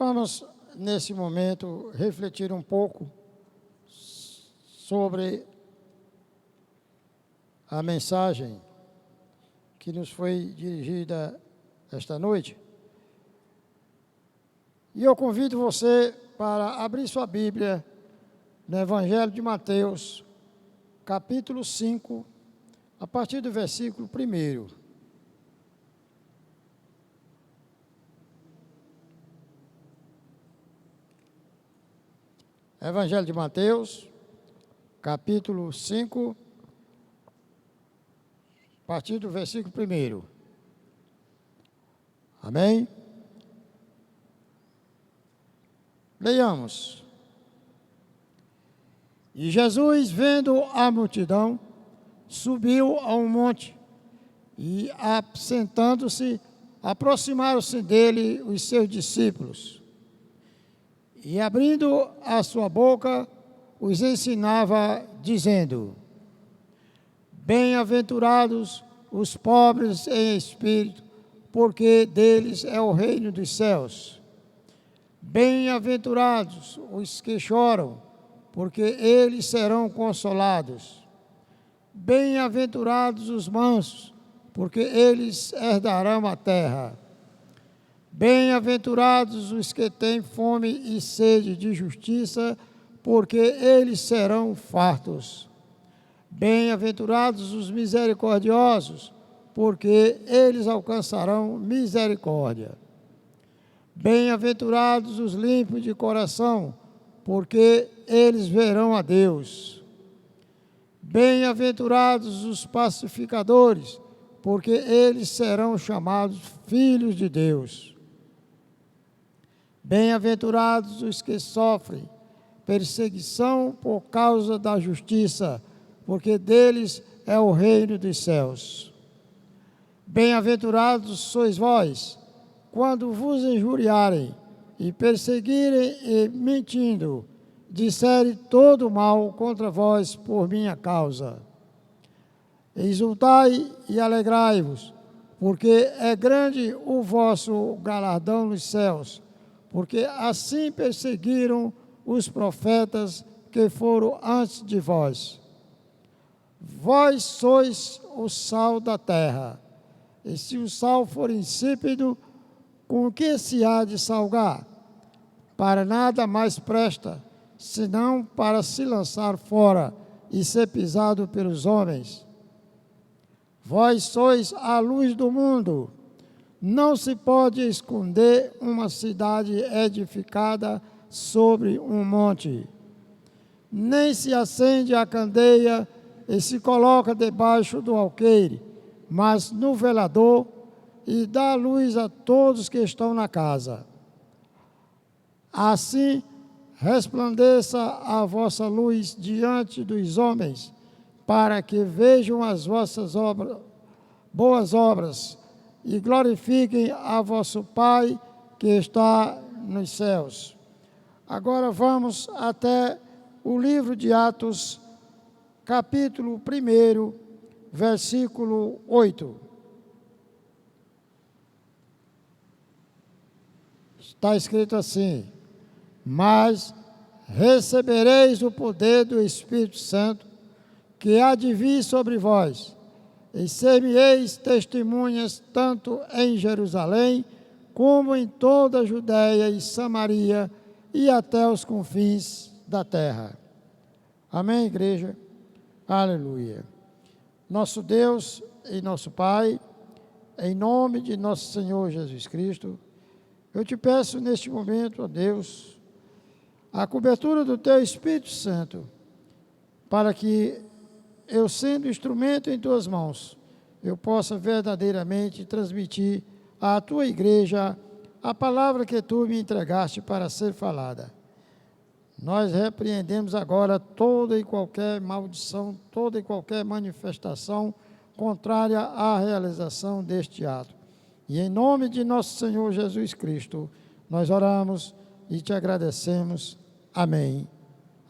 Vamos, nesse momento, refletir um pouco sobre a mensagem que nos foi dirigida esta noite. E eu convido você para abrir sua Bíblia no Evangelho de Mateus, capítulo 5, a partir do versículo 1. Evangelho de Mateus, capítulo 5, a partir do versículo 1. Amém? Leiamos. E Jesus, vendo a multidão, subiu a um monte, e, assentando-se, aproximaram-se dele os seus discípulos. E, abrindo a sua boca, os ensinava, dizendo: Bem-aventurados os pobres em espírito, porque deles é o reino dos céus. Bem-aventurados os que choram, porque eles serão consolados. Bem-aventurados os mansos, porque eles herdarão a terra. Bem-aventurados os que têm fome e sede de justiça, porque eles serão fartos. Bem-aventurados os misericordiosos, porque eles alcançarão misericórdia. Bem-aventurados os limpos de coração, porque eles verão a Deus. Bem-aventurados os pacificadores, porque eles serão chamados filhos de Deus. Bem-aventurados os que sofrem perseguição por causa da justiça, porque deles é o reino dos céus. Bem-aventurados sois vós, quando vos injuriarem e perseguirem e mentindo, disserem todo mal contra vós por minha causa. Exultai e alegrai-vos, porque é grande o vosso galardão nos céus, porque assim perseguiram os profetas que foram antes de vós. Vós sois o sal da terra, e se o sal for insípido, com o que se há de salgar? Para nada mais presta, senão para se lançar fora e ser pisado pelos homens. Vós sois a luz do mundo. Não se pode esconder uma cidade edificada sobre um monte. Nem se acende a candeia e se coloca debaixo do alqueire, mas no velador, e dá luz a todos que estão na casa. Assim resplandeça a vossa luz diante dos homens, para que vejam as vossas boas obras e glorifiquem a vosso Pai que está nos céus. Agora vamos até o livro de Atos, capítulo 1, versículo 8. Está escrito assim: Mas recebereis o poder do Espírito Santo, que há de vir sobre vós, e ser-me-eis testemunhas tanto em Jerusalém, como em toda a Judéia e Samaria, e até os confins da terra. Amém, igreja? Aleluia. Nosso Deus e nosso Pai, em nome de nosso Senhor Jesus Cristo, eu te peço neste momento, ó Deus, a cobertura do Teu Espírito Santo, para que eu, sendo instrumento em Tuas mãos, eu possa verdadeiramente transmitir à Tua igreja a palavra que Tu me entregaste para ser falada. Nós repreendemos agora toda e qualquer maldição, toda e qualquer manifestação contrária à realização deste ato. E em nome de nosso Senhor Jesus Cristo, nós oramos e te agradecemos. Amém.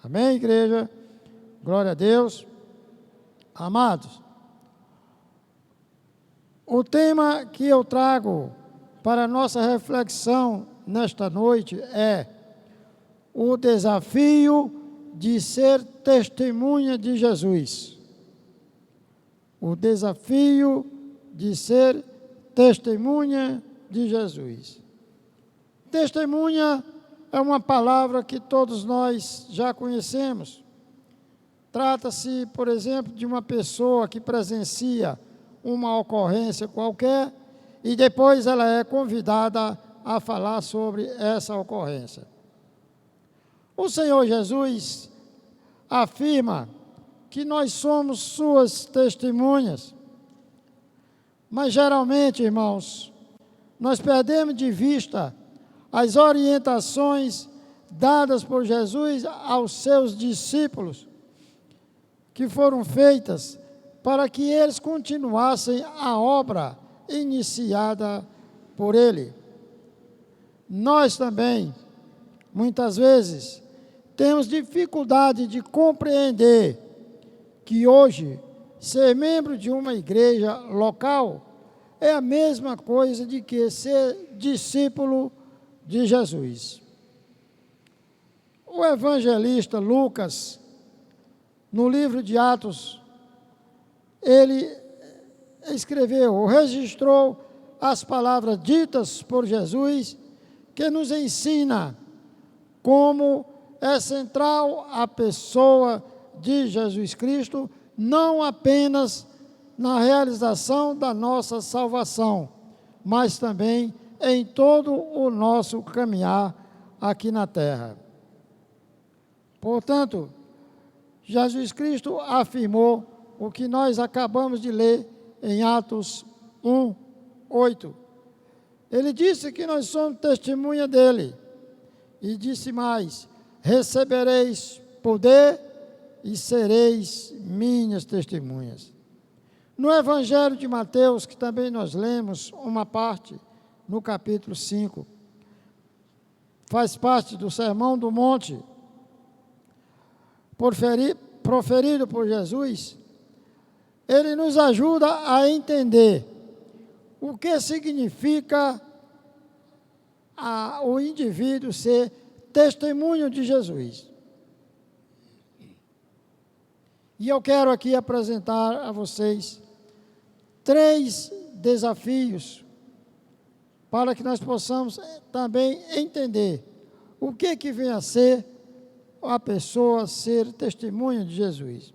Amém, igreja? Glória a Deus. Amados, o tema que eu trago para a nossa reflexão nesta noite é o desafio de ser testemunha de Jesus. O desafio de ser testemunha de Jesus. Testemunha é uma palavra que todos nós já conhecemos. Trata-se, por exemplo, de uma pessoa que presencia uma ocorrência qualquer e depois ela é convidada a falar sobre essa ocorrência. O Senhor Jesus afirma que nós somos suas testemunhas, mas geralmente, irmãos, nós perdemos de vista as orientações dadas por Jesus aos seus discípulos, que foram feitas para que eles continuassem a obra iniciada por Ele. Nós também, muitas vezes, temos dificuldade de compreender que hoje, ser membro de uma igreja local é a mesma coisa de que ser discípulo de Jesus. O evangelista Lucas, no livro de Atos, ele escreveu, registrou as palavras ditas por Jesus, que nos ensina como é central a pessoa de Jesus Cristo, não apenas na realização da nossa salvação, mas também em todo o nosso caminhar aqui na terra. Portanto, Jesus Cristo afirmou o que nós acabamos de ler em Atos 1:8. Ele disse que nós somos testemunha dele. E disse mais: recebereis poder e sereis minhas testemunhas. No Evangelho de Mateus, que também nós lemos uma parte, no capítulo 5, faz parte do Sermão do Monte, proferido por Jesus, ele nos ajuda a entender o que significa o indivíduo ser testemunho de Jesus. E eu quero aqui apresentar a vocês 3 desafios para que nós possamos também entender o que vem a ser a pessoa ser testemunha de Jesus.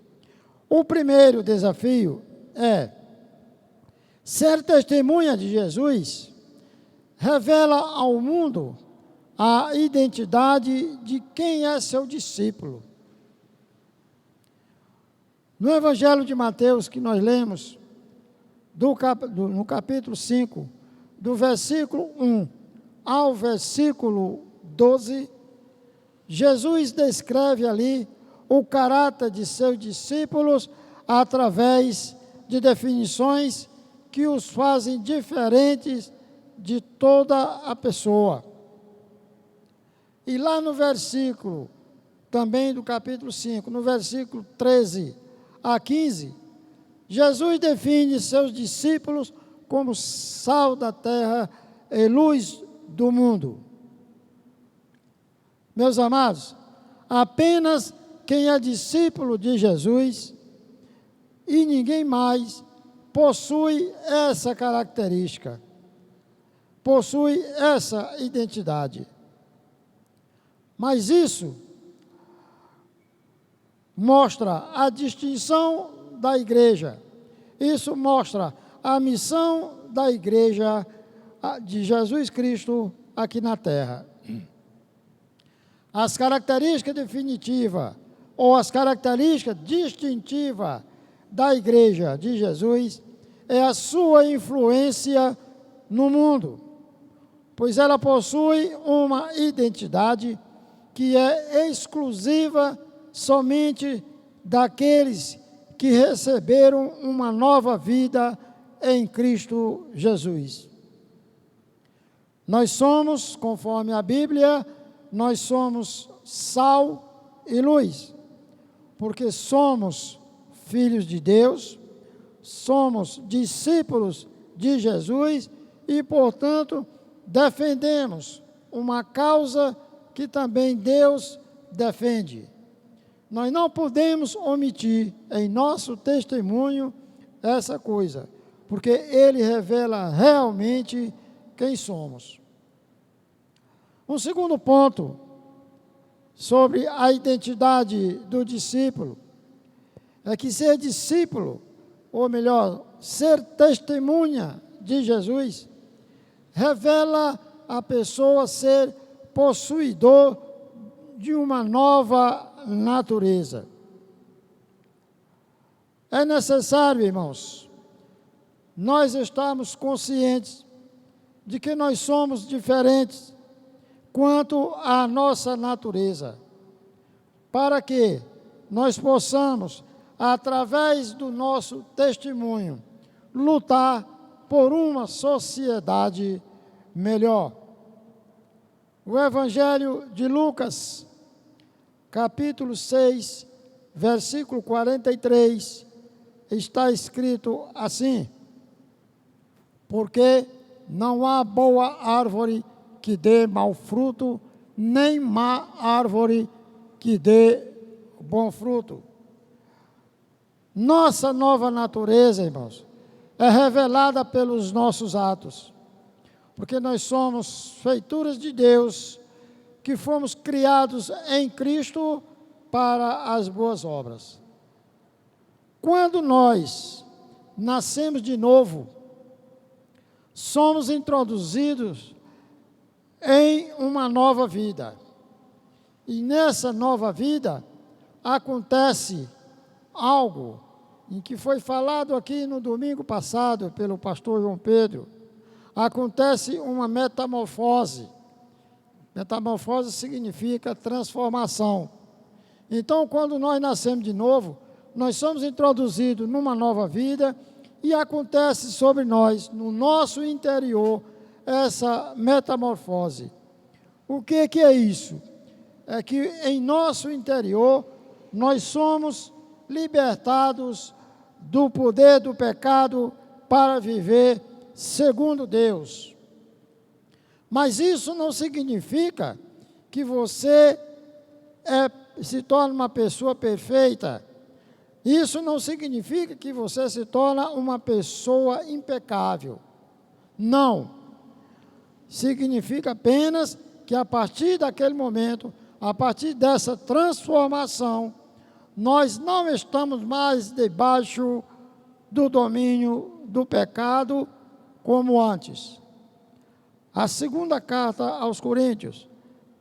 O primeiro desafio é ser testemunha de Jesus revela ao mundo a identidade de quem é seu discípulo. No Evangelho de Mateus, que nós lemos, no capítulo 5, do versículo 1 ao versículo 12, Jesus descreve ali o caráter de seus discípulos através de definições que os fazem diferentes de toda a pessoa. E lá no versículo, também do capítulo 5, no versículo 13 a 15, Jesus define seus discípulos como sal da terra e luz do mundo. Meus amados, apenas quem é discípulo de Jesus e ninguém mais possui essa característica, possui essa identidade. Mas isso mostra a distinção da igreja, isso mostra a missão da igreja de Jesus Cristo aqui na terra. As características definitivas ou as características distintivas da igreja de Jesus é a sua influência no mundo, pois ela possui uma identidade que é exclusiva somente daqueles que receberam uma nova vida em Cristo Jesus. Nós somos, conforme a Bíblia, nós somos sal e luz, porque somos filhos de Deus, somos discípulos de Jesus e, portanto, defendemos uma causa que também Deus defende. Nós não podemos omitir em nosso testemunho essa coisa, porque ele revela realmente quem somos. Um segundo ponto sobre a identidade do discípulo é que ser discípulo, ou melhor, ser testemunha de Jesus, revela a pessoa ser possuidor de uma nova natureza. É necessário, irmãos, nós estarmos conscientes de que nós somos diferentes quanto à nossa natureza, para que nós possamos, através do nosso testemunho, lutar por uma sociedade melhor. O Evangelho de Lucas, capítulo 6, versículo 43, está escrito assim: porque não há boa árvore que dê mau fruto, nem má árvore que dê bom fruto. Nossa nova natureza, irmãos, é revelada pelos nossos atos, porque nós somos feituras de Deus, que fomos criados em Cristo para as boas obras. Quando nós nascemos de novo, somos introduzidos em uma nova vida. E nessa nova vida acontece algo em que foi falado aqui no domingo passado pelo pastor João Pedro. Acontece uma metamorfose. Metamorfose significa transformação. Então, quando nós nascemos de novo, nós somos introduzidos numa nova vida e acontece sobre nós, no nosso interior, essa metamorfose. O que é isso? É que em nosso interior nós somos libertados do poder do pecado para viver segundo Deus. Mas isso não significa que você se torna uma pessoa perfeita. Isso não significa que você se torna uma pessoa impecável. Não. Significa apenas que a partir daquele momento, a partir dessa transformação, nós não estamos mais debaixo do domínio do pecado como antes. A segunda carta aos Coríntios,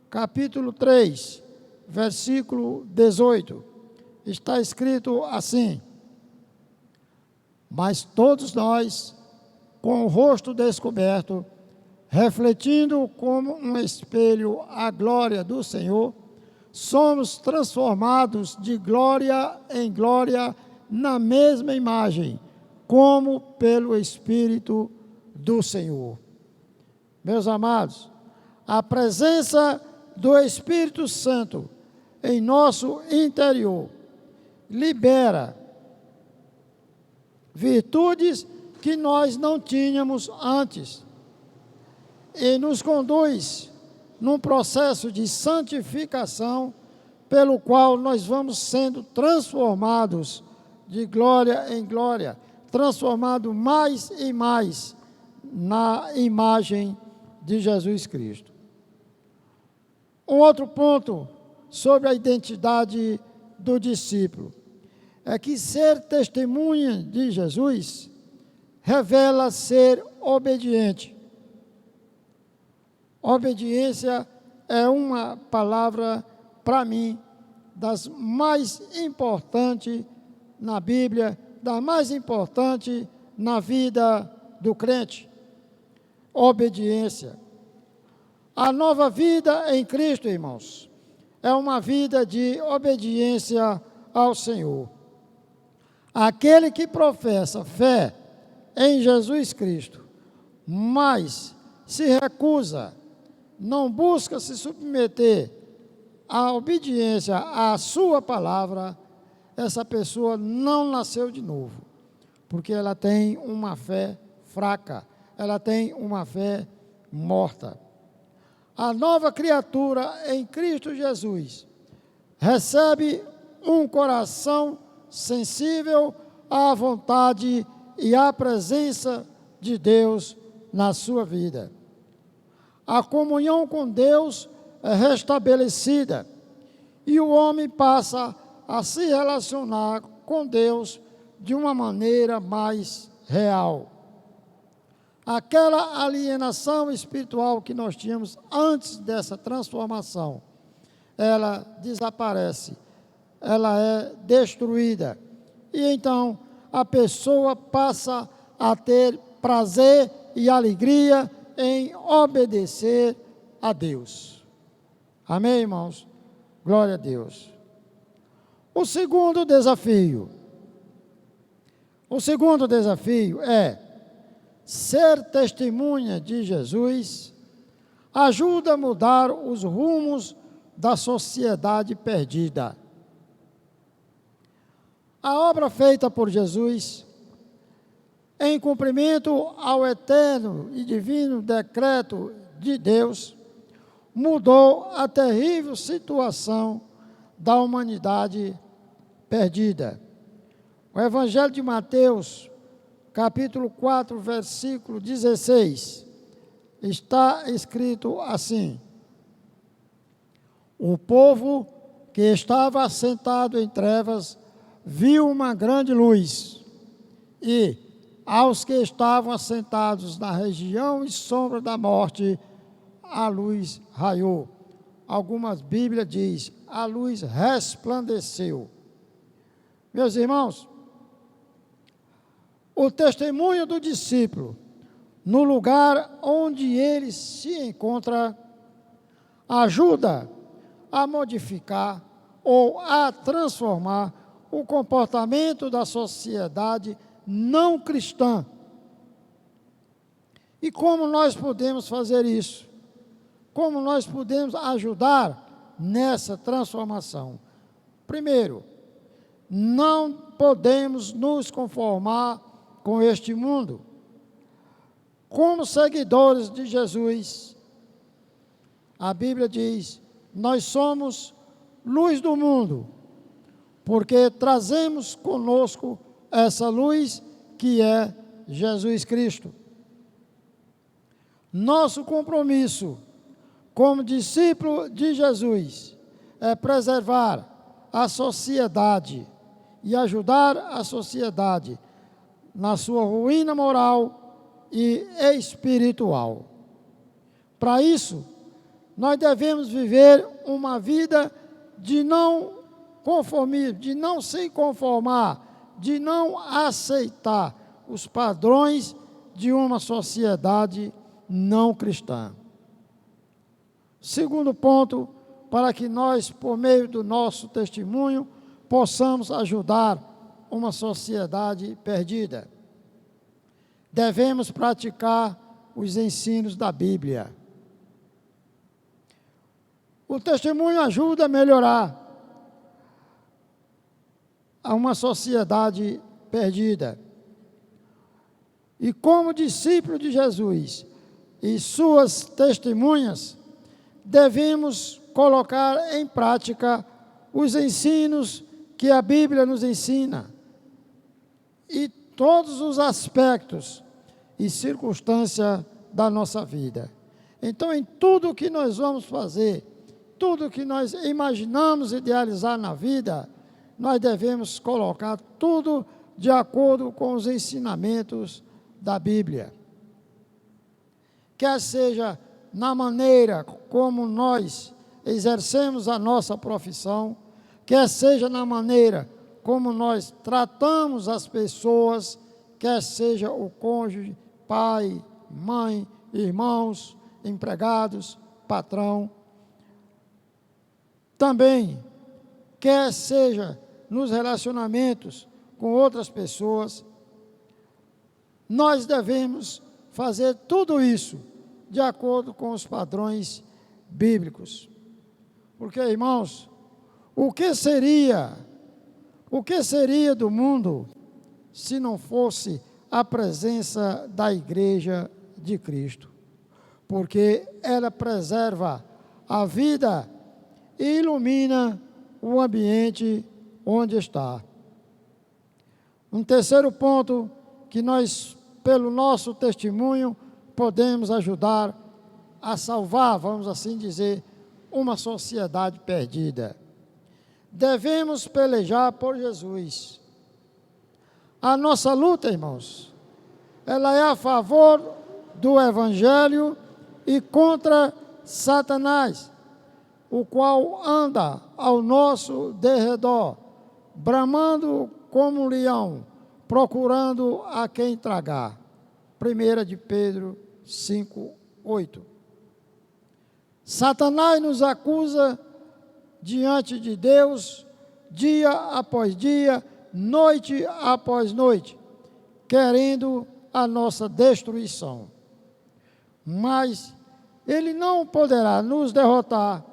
capítulo 3, versículo 18, está escrito assim: mas todos nós, com o rosto descoberto, refletindo como um espelho a glória do Senhor, somos transformados de glória em glória na mesma imagem, como pelo Espírito do Senhor. Meus amados, a presença do Espírito Santo em nosso interior libera virtudes que nós não tínhamos antes e nos conduz num processo de santificação pelo qual nós vamos sendo transformados de glória em glória, transformado mais e mais na imagem de Jesus Cristo. Um outro ponto sobre a identidade do discípulo é que ser testemunha de Jesus revela ser obediente. Obediência é uma palavra, para mim, das mais importantes na Bíblia, da mais importante na vida do crente. Obediência. A nova vida em Cristo, irmãos, é uma vida de obediência ao Senhor. Aquele que professa fé em Jesus Cristo, mas se recusa, não busca se submeter à obediência à sua palavra, essa pessoa não nasceu de novo, porque ela tem uma fé fraca, ela tem uma fé morta. A nova criatura em Cristo Jesus recebe um coração sensível à vontade e à presença de Deus na sua vida. A comunhão com Deus é restabelecida e o homem passa a se relacionar com Deus de uma maneira mais real. Aquela alienação espiritual que nós tínhamos antes dessa transformação, ela desaparece, ela é destruída. E então a pessoa passa a ter prazer e alegria em obedecer a Deus. Amém, irmãos? Glória a Deus. O segundo desafio é ser testemunha de Jesus ajuda a mudar os rumos da sociedade perdida. A obra feita por Jesus, em cumprimento ao eterno e divino decreto de Deus, mudou a terrível situação da humanidade perdida. O Evangelho de Mateus, capítulo 4, versículo 16, está escrito assim: o povo que estava assentado em trevas viu uma grande luz, e aos que estavam assentados na região e sombra da morte, a luz raiou. Algumas Bíblias dizem, a luz resplandeceu. Meus irmãos, o testemunho do discípulo, no lugar onde ele se encontra, ajuda a modificar ou a transformar o comportamento da sociedade não cristã. E como nós podemos fazer isso? Como nós podemos ajudar nessa transformação? Primeiro, não podemos nos conformar com este mundo. Como seguidores de Jesus, a Bíblia diz, nós somos luz do mundo, porque trazemos conosco essa luz que é Jesus Cristo. Nosso compromisso como discípulo de Jesus é preservar a sociedade e ajudar a sociedade na sua ruína moral e espiritual. Para isso, nós devemos viver uma vida de não conformismo, de não se conformar, de não aceitar os padrões de uma sociedade não cristã. Segundo ponto, para que nós, por meio do nosso testemunho, possamos ajudar uma sociedade perdida. Devemos praticar os ensinos da Bíblia. O testemunho ajuda a melhorar a uma sociedade perdida. E como discípulo de Jesus e suas testemunhas, devemos colocar em prática os ensinos que a Bíblia nos ensina e todos os aspectos e circunstâncias da nossa vida. Então, em tudo que nós vamos fazer, tudo que nós imaginamos idealizar na vida, nós devemos colocar tudo de acordo com os ensinamentos da Bíblia. Quer seja na maneira como nós exercemos a nossa profissão, quer seja na maneira como nós tratamos as pessoas, quer seja o cônjuge, pai, mãe, irmãos, empregados, patrão. Também, quer seja nos relacionamentos com outras pessoas, nós devemos fazer tudo isso de acordo com os padrões bíblicos. Porque, irmãos, o que seria do mundo se não fosse a presença da Igreja de Cristo? porque ela preserva a vida e ilumina o ambiente onde está. Um terceiro ponto que nós, pelo nosso testemunho, podemos ajudar a salvar, vamos assim dizer, uma sociedade perdida. Devemos pelejar por Jesus. A nossa luta, irmãos, ela é a favor do Evangelho e contra Satanás, o qual anda ao nosso derredor, bramando como um leão, procurando a quem tragar. 1 de Pedro 5:8. Satanás nos acusa diante de Deus, dia após dia, noite após noite, querendo a nossa destruição. Mas ele não poderá nos derrotar,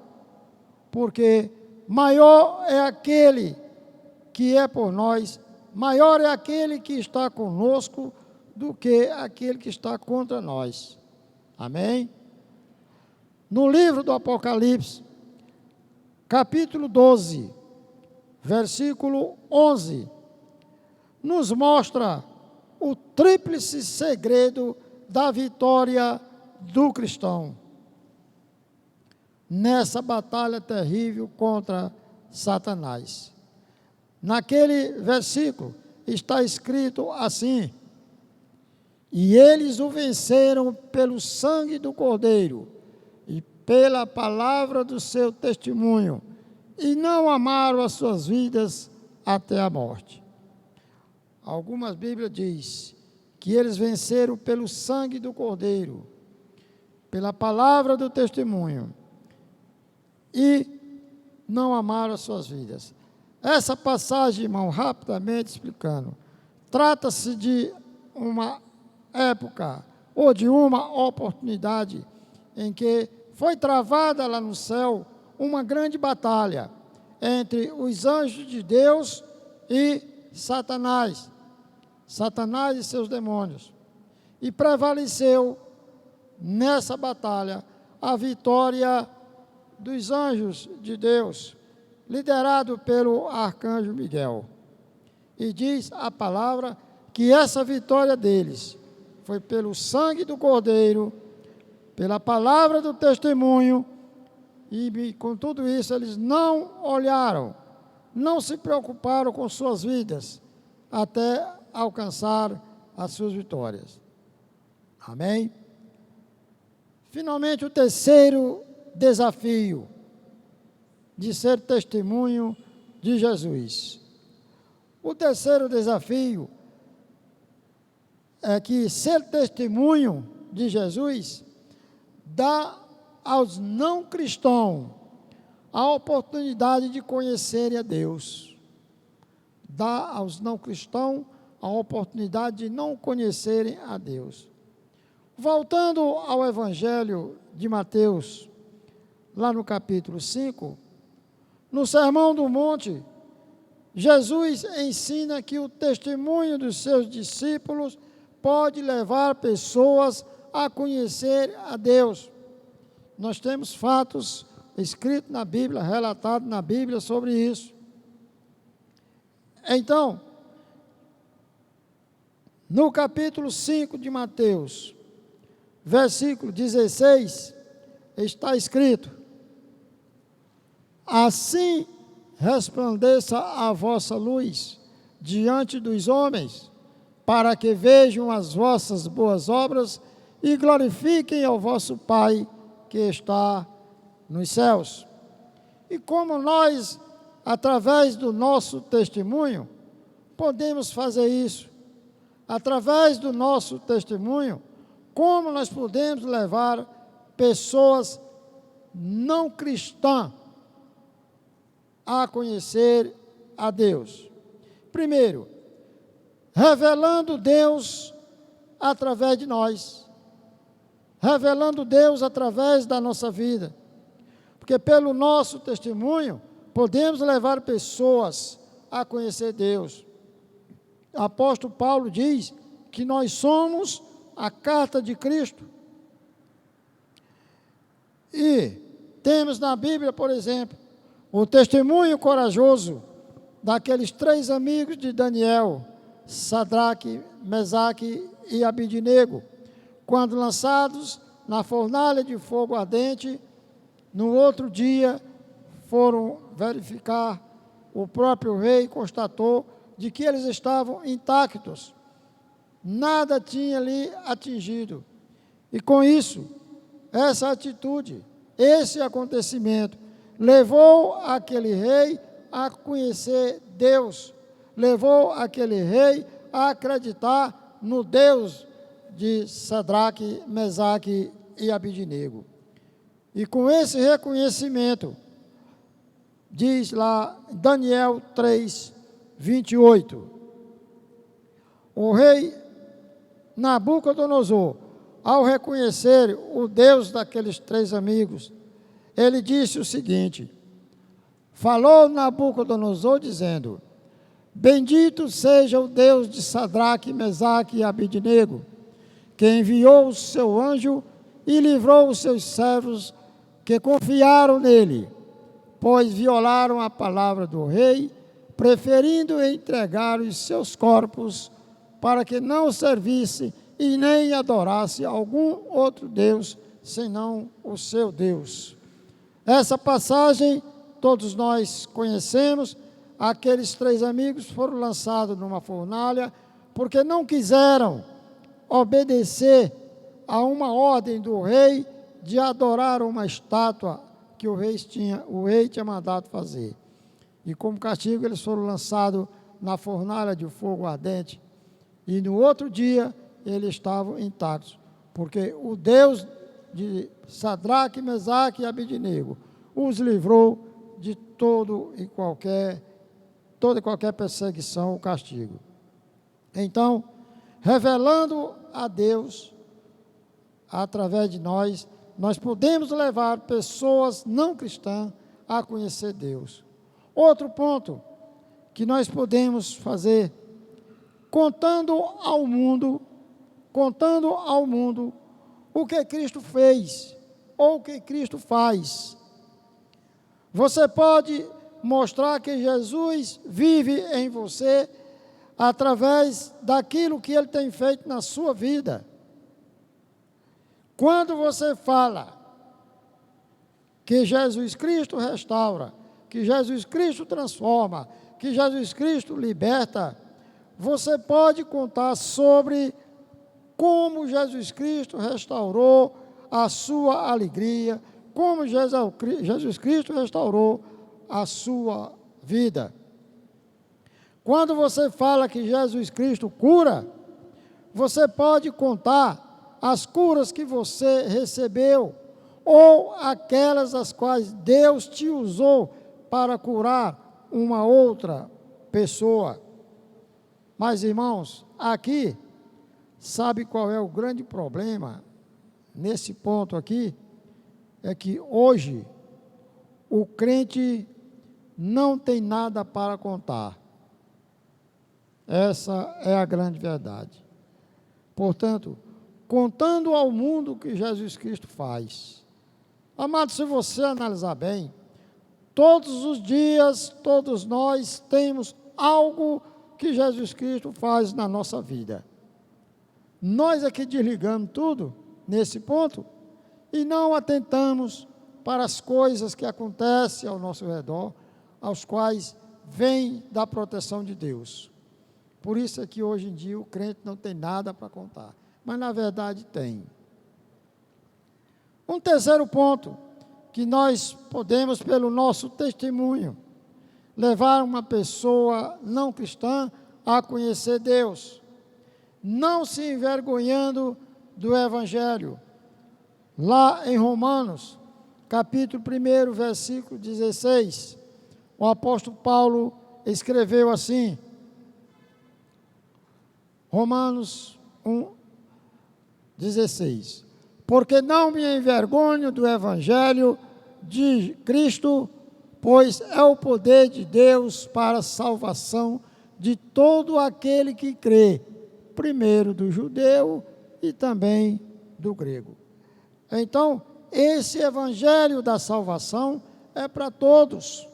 porque maior é aquele que é por nós, maior é aquele que está conosco do que aquele que está contra nós. Amém? No livro do Apocalipse, capítulo 12, versículo 11, nos mostra o tríplice segredo da vitória do cristão nessa batalha terrível contra Satanás. Naquele versículo está escrito assim: e eles o venceram pelo sangue do Cordeiro e pela palavra do seu testemunho, e não amaram as suas vidas até a morte. Algumas Bíblias dizem que eles venceram pelo sangue do Cordeiro, pela palavra do testemunho, e não amaram as suas vidas. Essa passagem, irmão, rapidamente explicando, trata-se de uma época ou de uma oportunidade em que foi travada lá no céu uma grande batalha entre os anjos de Deus e Satanás e seus demônios. E prevaleceu nessa batalha a vitória dos anjos de Deus, liderado pelo arcanjo Miguel. E diz a palavra que essa vitória deles foi pelo sangue do Cordeiro, pela palavra do testemunho, e com tudo isso eles não olharam, não se preocuparam com suas vidas, até alcançar as suas vitórias. Amém? Finalmente, o terceiro desafio de ser testemunho de Jesus. O terceiro desafio é que ser testemunho de Jesus dá aos não cristãos a oportunidade de conhecerem a Deus. Dá aos não cristãos a oportunidade de não conhecerem a Deus. Voltando ao Evangelho de Mateus, lá no capítulo 5, no Sermão do Monte, Jesus ensina que o testemunho dos seus discípulos pode levar pessoas a conhecer a Deus. Nós temos fatos escritos na Bíblia, relatados na Bíblia sobre isso. Então, no capítulo 5 de Mateus, versículo 16, está escrito: assim resplandeça a vossa luz diante dos homens, para que vejam as vossas boas obras e glorifiquem ao vosso Pai que está nos céus. E como nós, através do nosso testemunho, podemos fazer isso? Através do nosso testemunho, como nós podemos levar pessoas não cristãs a conhecer a Deus? Primeiro, revelando Deus através de nós, revelando Deus através da nossa vida, porque pelo nosso testemunho podemos levar pessoas a conhecer Deus. O apóstolo Paulo diz que nós somos a carta de Cristo. E temos na Bíblia, por exemplo, o testemunho corajoso daqueles 3 amigos de Daniel, Sadraque, Mesaque e Abidnego, quando lançados na fornalha de fogo ardente, no outro dia foram verificar, o próprio rei constatou de que eles estavam intactos, nada tinha lhe atingido. E com isso, essa atitude, esse acontecimento, levou aquele rei a conhecer Deus, levou aquele rei a acreditar no Deus de Sadraque, Mesaque e Abidnego. E com esse reconhecimento, diz lá Daniel 3, 28, o rei Nabucodonosor, ao reconhecer o Deus daqueles 3 amigos, ele disse o seguinte: falou Nabucodonosor dizendo: bendito seja o Deus de Sadraque, Mesaque e Abidnego, que enviou o seu anjo e livrou os seus servos que confiaram nele, pois violaram a palavra do rei, preferindo entregar os seus corpos para que não servisse e nem adorasse algum outro Deus, senão o seu Deus. Essa passagem todos nós conhecemos. Aqueles 3 amigos foram lançados numa fornalha porque não quiseram obedecer a uma ordem do rei de adorar uma estátua que o rei tinha mandado fazer. E como castigo eles foram lançados na fornalha de fogo ardente. E no outro dia eles estavam intactos, porque o Deus de Sadraque, Mesaque e Abidnego os livrou de toda e qualquer perseguição ou castigo. Então, revelando a Deus, através de nós podemos levar pessoas não cristãs a conhecer Deus. Outro ponto que nós podemos fazer, contando ao mundo o que Cristo fez ou o que Cristo faz. Você pode mostrar que Jesus vive em você através daquilo que Ele tem feito na sua vida. Quando você fala que Jesus Cristo restaura, que Jesus Cristo transforma, que Jesus Cristo liberta, você pode contar sobre como Jesus Cristo restaurou a sua alegria, como Jesus Cristo restaurou a sua vida. Quando você fala que Jesus Cristo cura, você pode contar as curas que você recebeu, ou aquelas as quais Deus te usou para curar uma outra pessoa. Mas, irmãos, aqui, sabe qual é o grande problema nesse ponto aqui? É que hoje o crente não tem nada para contar. Essa é a grande verdade. Portanto, contando ao mundo o que Jesus Cristo faz. Amado, se você analisar bem, todos os dias, todos nós temos algo que Jesus Cristo faz na nossa vida. Nós aqui desligamos tudo nesse ponto e não atentamos para as coisas que acontecem ao nosso redor, aos quais vem da proteção de Deus. Por isso é que hoje em dia o crente não tem nada para contar, mas na verdade tem. Um terceiro ponto, que nós podemos, pelo nosso testemunho, levar uma pessoa não cristã a conhecer Deus, não se envergonhando do Evangelho. Lá em Romanos, capítulo 1, versículo 16, o apóstolo Paulo escreveu assim, Romanos 1, 16, porque não me envergonho do Evangelho de Cristo, pois é o poder de Deus para a salvação de todo aquele que crê, primeiro do judeu e também do grego. Então, esse evangelho da salvação é para todos.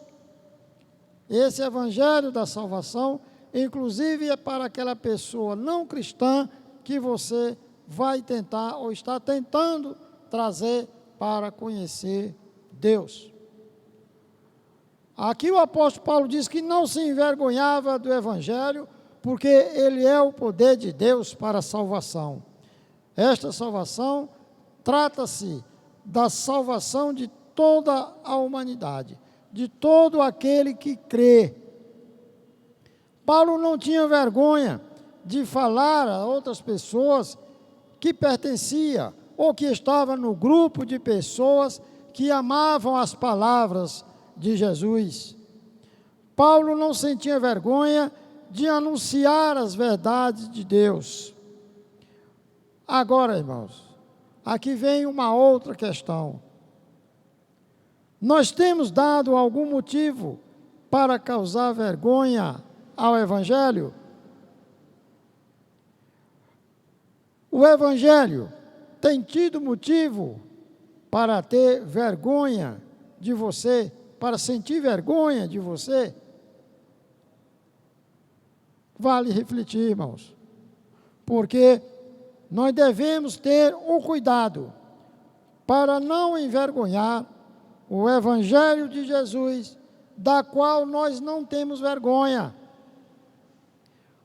Esse evangelho da salvação, inclusive, é para aquela pessoa não cristã que você vai tentar ou está tentando trazer para conhecer Deus. Aqui o apóstolo Paulo diz que não se envergonhava do evangelho, porque ele é o poder de Deus para a salvação. Esta salvação trata-se da salvação de toda a humanidade, de todo aquele que crê. Paulo não tinha vergonha de falar a outras pessoas que pertencia ou que estava no grupo de pessoas que amavam as palavras de Jesus. Paulo não sentia vergonha de anunciar as verdades de Deus. Agora, irmãos, aqui vem uma outra questão. Nós temos dado algum motivo para causar vergonha ao Evangelho? O Evangelho tem tido motivo para ter vergonha de você, para sentir vergonha de você? Vale refletir, irmãos, porque nós devemos ter um cuidado para não envergonhar o Evangelho de Jesus, da qual nós não temos vergonha,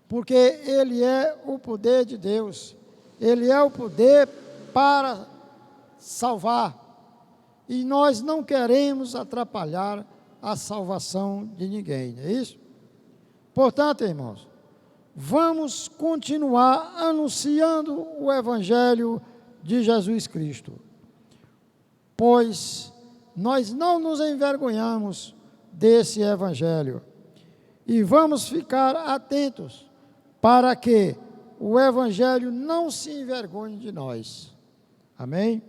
porque ele é o poder de Deus, ele é o poder para salvar, e nós não queremos atrapalhar a salvação de ninguém, não é isso? Portanto, irmãos, vamos continuar anunciando o Evangelho de Jesus Cristo, pois nós não nos envergonhamos desse Evangelho, e vamos ficar atentos para que o Evangelho não se envergonhe de nós. Amém?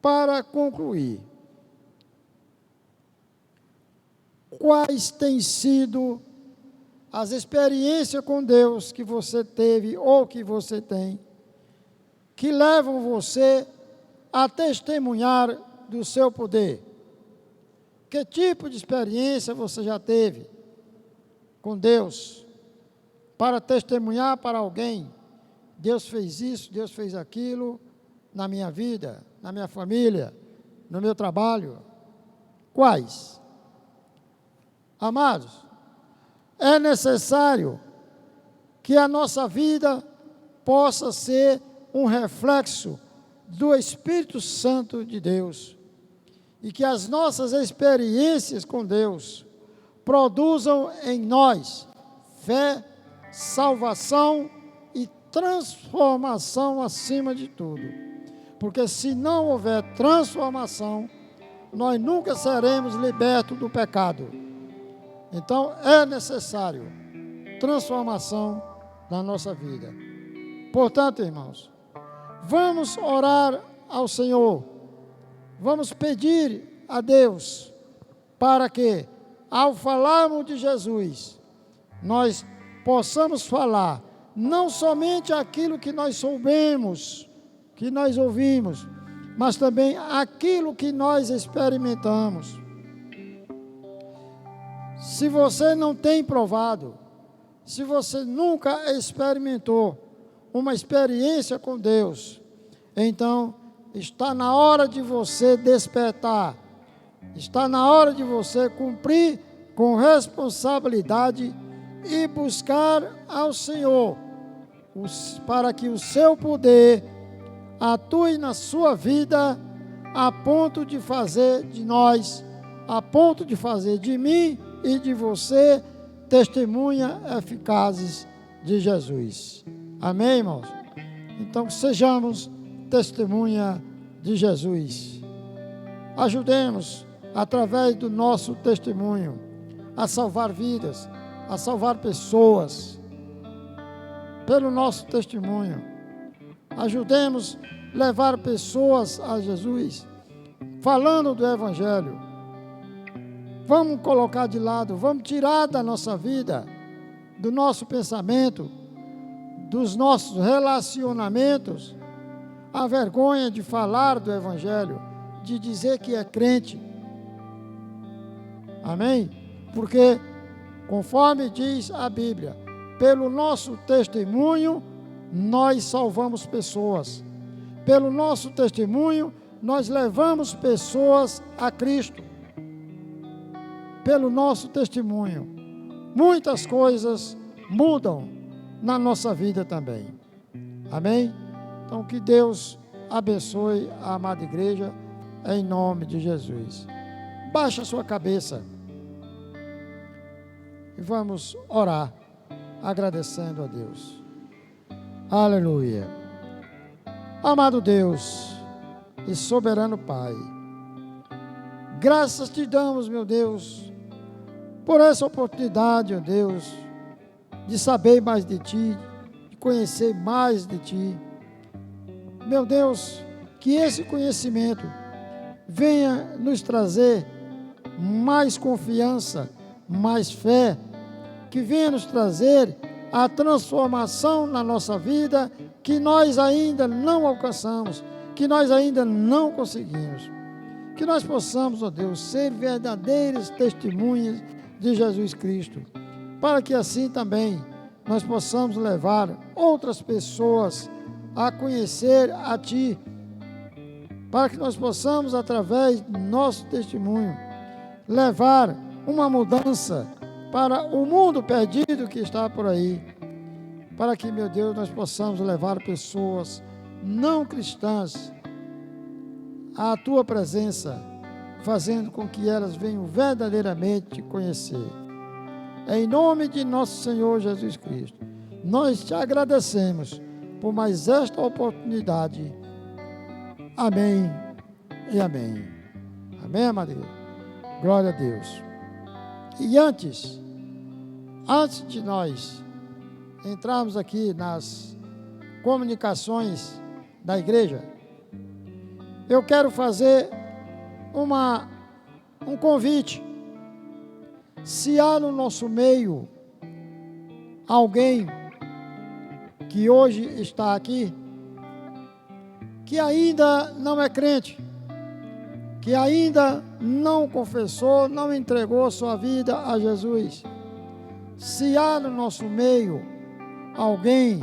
Para concluir, quais têm sido as experiências com Deus que você teve ou que você tem, que levam você a testemunhar do seu poder? Que tipo de experiência você já teve com Deus para testemunhar para alguém? Deus fez isso, Deus fez aquilo na minha vida, na minha família, no meu trabalho. Quais? Amados, é necessário que a nossa vida possa ser um reflexo do Espírito Santo de Deus, e que as nossas experiências com Deus produzam em nós fé, salvação e transformação acima de tudo. Porque se não houver transformação, nós nunca seremos libertos do pecado. Então é necessário transformação na nossa vida. Portanto, irmãos, vamos orar ao Senhor, vamos pedir a Deus para que, ao falarmos de Jesus, nós possamos falar não somente aquilo que nós soubemos, que nós ouvimos, mas também aquilo que nós experimentamos. Se você não tem provado, se você nunca experimentou uma experiência com Deus, então está na hora de você despertar, está na hora de você cumprir com responsabilidade e buscar ao Senhor, para que o seu poder atue na sua vida, a ponto de fazer de nós, a ponto de fazer de mim e de você testemunha eficazes de Jesus. Amém, irmãos? Então sejamos testemunha de Jesus. Ajudemos, através do nosso testemunho, a salvar vidas, a salvar pessoas, pelo nosso testemunho. Ajudemos a levar pessoas a Jesus, falando do Evangelho. Vamos colocar de lado, vamos tirar da nossa vida, do nosso pensamento, dos nossos relacionamentos, a vergonha de falar do Evangelho, de dizer que é crente. Amém? Porque, conforme diz a Bíblia, pelo nosso testemunho, nós salvamos pessoas. Pelo nosso testemunho, nós levamos pessoas a Cristo. Pelo nosso testemunho, muitas coisas mudam na nossa vida também. Amém? Então, que Deus abençoe a amada igreja, em nome de Jesus. Baixa a sua cabeça e vamos orar, agradecendo a Deus. Aleluia. Amado Deus e soberano Pai, graças te damos, meu Deus, por essa oportunidade, ó Deus, de saber mais de Ti, de conhecer mais de Ti. Meu Deus, que esse conhecimento venha nos trazer mais confiança, mais fé, que venha nos trazer a transformação na nossa vida que nós ainda não alcançamos, que nós ainda não conseguimos. Que nós possamos, ó Deus, ser verdadeiras testemunhas de Jesus Cristo, para que assim também nós possamos levar outras pessoas a conhecer a Ti, para que nós possamos, através do nosso testemunho, levar uma mudança para o mundo perdido que está por aí, para que, meu Deus, nós possamos levar pessoas não cristãs à Tua presença, fazendo com que elas venham verdadeiramente Te conhecer. Em nome de nosso Senhor Jesus Cristo, nós Te agradecemos por mais esta oportunidade. Amém e amém. Amém, amada igreja? Glória a Deus. E antes de nós entrarmos aqui nas comunicações da igreja, eu quero fazer um convite. Se há no nosso meio alguém que hoje está aqui, que ainda não é crente, que ainda não confessou, não entregou sua vida a Jesus, se há no nosso meio alguém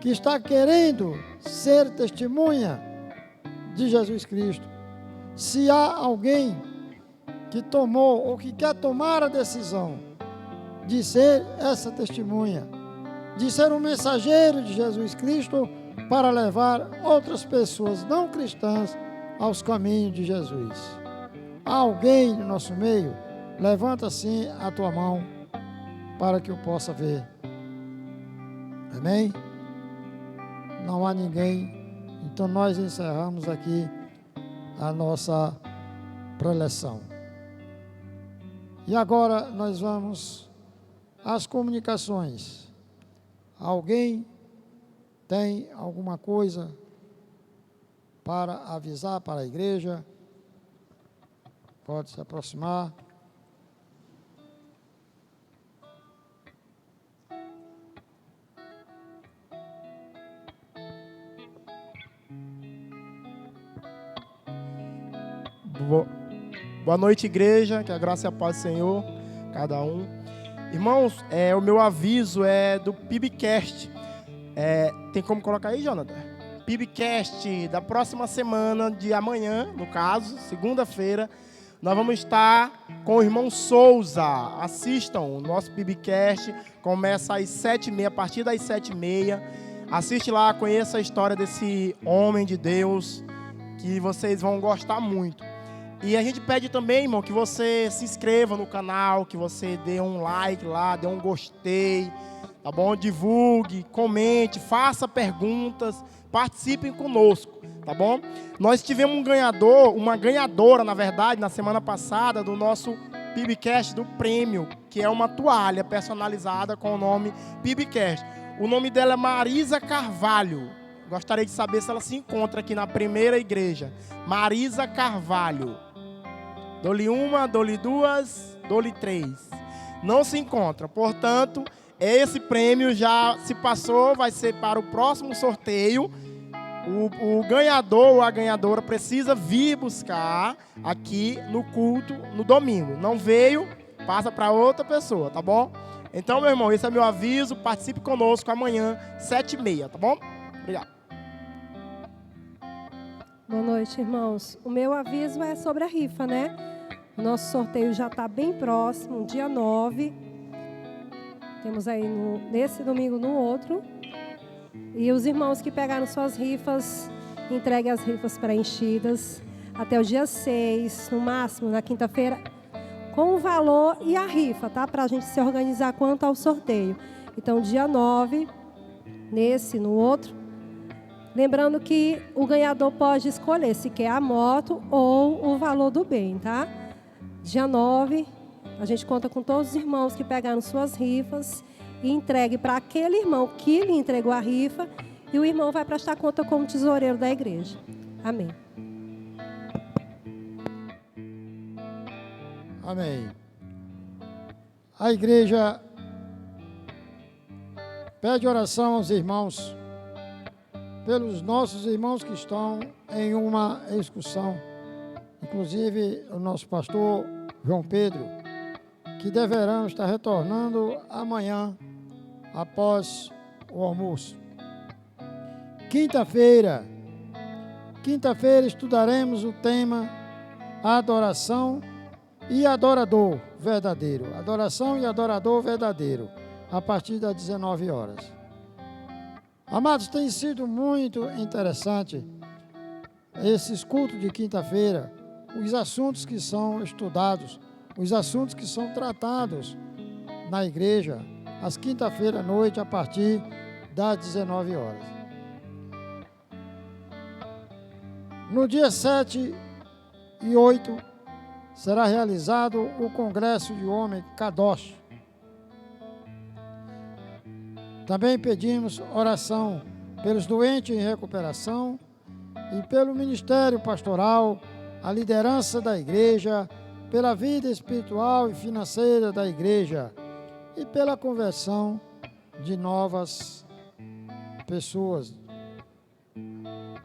que está querendo ser testemunha de Jesus Cristo, se há alguém que tomou ou que quer tomar a decisão de ser essa testemunha, de ser um mensageiro de Jesus Cristo para levar outras pessoas não cristãs aos caminhos de Jesus. Há alguém no nosso meio? Levanta assim a tua mão para que eu possa ver. Amém? Não há ninguém. Então nós encerramos aqui a nossa preleção. E agora nós vamos às comunicações. Alguém tem alguma coisa para avisar para a igreja? Pode se aproximar. Boa noite, igreja, que a graça e a paz do Senhor, cada um. Irmãos, o meu aviso é do PIBcast. Tem como colocar aí, Jonathan? PIBcast da próxima semana, de amanhã, no caso, segunda-feira, nós vamos estar com o irmão Souza. Assistam o nosso PIBcast, começa às 7h30, a partir das 7h30. Assiste lá, conheça a história desse homem de Deus, que vocês vão gostar muito. E a gente pede também, irmão, que você se inscreva no canal, que você dê um like lá, dê um gostei, tá bom? Divulgue, comente, faça perguntas, participem conosco, tá bom? Nós tivemos um ganhador, uma ganhadora, na verdade, na semana passada, do nosso PIBcast do prêmio, que é uma toalha personalizada com o nome PIBcast. O nome dela é Marisa Carvalho. Gostaria de saber se ela se encontra aqui na primeira igreja. Marisa Carvalho. Dou-lhe uma, dou-lhe duas, dou-lhe três. Não se encontra. Portanto, esse prêmio já se passou, vai ser para o próximo sorteio. O ganhador ou a ganhadora precisa vir buscar aqui no culto no domingo. Não veio, passa para outra pessoa, tá bom? Então, meu irmão, esse é meu aviso. Participe conosco amanhã, 7h30, tá bom? Obrigado. Boa noite, irmãos. O meu aviso é sobre a rifa, né? O nosso sorteio já está bem próximo, dia 9. Temos aí nesse domingo, no outro. E os irmãos que pegaram suas rifas, entreguem as rifas preenchidas até o dia 6, no máximo, na quinta-feira, com o valor e a rifa, tá? Para a gente se organizar quanto ao sorteio. Então, dia 9, nesse, no outro. Lembrando que o ganhador pode escolher se quer a moto ou o valor do bem, tá? Dia 9, a gente conta com todos os irmãos que pegaram suas rifas e entregue para aquele irmão que lhe entregou a rifa, e o irmão vai prestar conta como tesoureiro da igreja. Amém. Amém. A igreja pede oração aos irmãos, pelos nossos irmãos que estão em uma excursão. Inclusive, o nosso pastor João Pedro, que deverão estar retornando amanhã, após o almoço. Quinta-feira estudaremos o tema adoração e adorador verdadeiro. Adoração e adorador verdadeiro, a partir das 19 horas. Amados, tem sido muito interessante esses cultos de quinta-feira, os assuntos que são estudados, os assuntos que são tratados na igreja, às quinta-feira à noite, a partir das 19 horas. No dia 7 e 8, será realizado o Congresso de Homem Kadosh. Também pedimos oração pelos doentes em recuperação e pelo ministério pastoral, a liderança da igreja, pela vida espiritual e financeira da igreja e pela conversão de novas pessoas.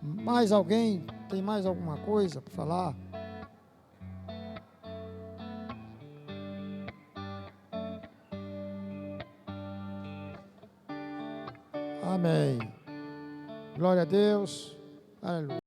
Mais alguém? Tem mais alguma coisa para falar? Amém. Glória a Deus. Aleluia.